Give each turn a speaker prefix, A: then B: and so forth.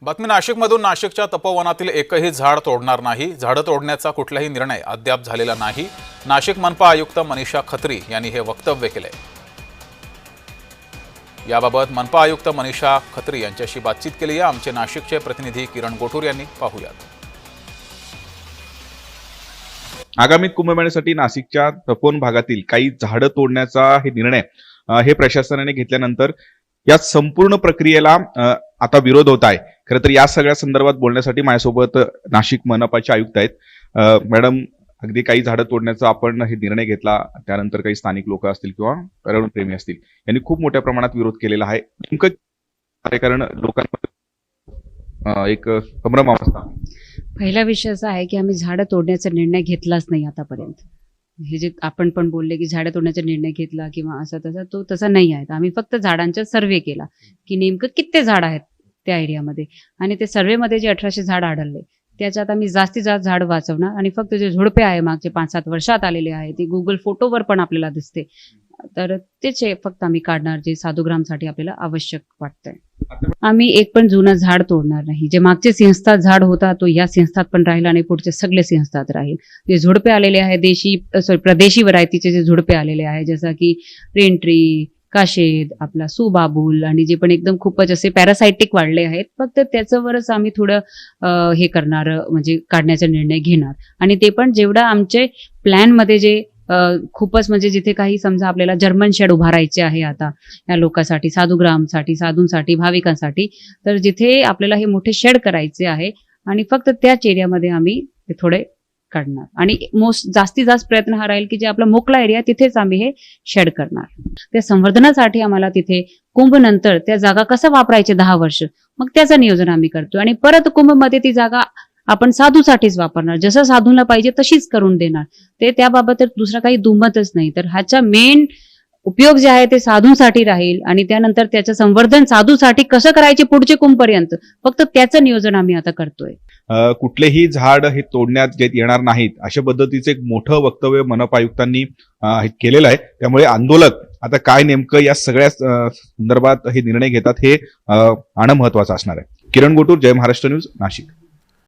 A: बातमी नाशिकमधून. नाशिकच्या तपोवनातील एकही झाड तोडणार नाही. झाडं तोडण्याचा कुठलाही निर्णय अद्याप झालेला नाही. नाशिक मनपा आयुक्त मनीषा खत्री यांनी हे वक्तव्य केले. याबाबत मनपा आयुक्त मनीषा खत्री यांच्याशी बातचीत केली आहे आमचे नाशिकचे प्रतिनिधी किरण गोठूर यांनी. पाहूयात.
B: आगामी कुंभमेळ्यासाठी नाशिकच्या तपोवन भागातील काही झाडं तोडण्याचा हे निर्णय हे प्रशासनाने घेतल्यानंतर या संपूर्ण प्रक्रियेला आता विरोध होत आहे. खरं तर या सगळ्या संदर्भात बोलण्यासाठी माझ्यासोबत नाशिक मनपाचे आयुक्त आहेत. मॅडम, अगदी काही झाडं तोडण्याचा आपण हे निर्णय घेतला, त्यानंतर काही स्थानिक लोक असतील किंवा पर्यावरणप्रेमी असतील यांनी खूप मोठ्या प्रमाणात विरोध केलेला आहे. नेमकं कारण लोकांमध्ये एक संभ्रम अवस्था.
C: पहिला विषय असा आहे की आम्ही झाडं तोडण्याचा निर्णय घेतलाच नाही आतापर्यंत. हे जे आपण पण बोलले की झाडं तोडण्याचा निर्णय घेतला किंवा असा तसा, तो तसा नाही आहे. आम्ही फक्त झाडांचा सर्वे केला की नेमकं किती झाड आहेत त्या एरियामध्ये, आणि ते सर्वेमध्ये जे 1800 झाड आढळले त्याच्यात आम्ही जास्तीत जास्त झाड वाचवणार. आणि फक्त जे झुडपे आहे मागचे 5-7 वर्षात आलेले आहे ते गुगल फोटोवर पण आपल्याला दिसते, तर तेचे फक्त आम्ही काढणार जे साधुग्रामसाठी आपल्याला आवश्यक वाटतंय. आम्ही एक पण जुनं झाड तोडणार नाही. जे मागचे सिंहस्थात झाड होता तो या सिंहस्थात पण राहील आणि पुढचे सगळे सिंहस्थात राहील. जे झुडपे आलेले आहे प्रदेशी व्हरायटीचे जे झुडपे आलेले आहे जसं की रेनट्री, काशेद, आपला सुबाबूल आणि जे पण एकदम खूपच असे पॅरासायटिक वाढले आहेत, फक्त त्याच्यावरच आम्ही थोडं हे करणार, म्हणजे काढण्याचा निर्णय घेणार. आणि ते पण जेवढं आमचे प्लॅनमध्ये जे खूपच म्हणजे जिथे काही समजा आपल्याला जर्मन शेड उभारायचे आहे आता या लोकांसाठी, साधुग्रामसाठी, साधूंसाठी, भाविकांसाठी, तर जिथे आपल्याला हे मोठे शेड करायचे आहे आणि फक्त त्याच एरियामध्ये आम्ही ते थोडे काढणार. आणि जास्तीत जास्त प्रयत्न हा राहील की जे आपला मोकळा एरिया तिथेच आम्ही हे शेड करणार. त्या संवर्धनासाठी आम्हाला तिथे कुंभ नंतर त्या जागा कसं वापरायचे 10 वर्ष, मग त्याचं नियोजन आम्ही करतो. आणि परत कुंभमध्ये ती जागा आपण साधूसाठीच वापरणार, जसं साधूला पाहिजे तशीच करून देणार. ते त्याबाबत तर दुसरा काही दुमतच नाही. तर ह्याचा मेन उपयोग जे आहे ते साधूंसाठी राहील आणि त्यानंतर त्याचं संवर्धन साधूसाठी कसं करायचे पुढचे कुंभपर्यंत, फक्त त्याचं नियोजन आम्ही आता करतोय.
B: कुठलेही झाड हे तोडण्यात येणार नाहीत अशा पद्धतीचं एक मोठं वक्तव्य मनपा आयुक्तांनी केलेलं आहे. त्यामुळे आंदोलक आता काय नेमकं या सगळ्या संदर्भात हे निर्णय घेतात हे आणं महत्वाचं असणार आहे. किरण गोटूर, जय महाराष्ट्र न्यूज, नाशिक.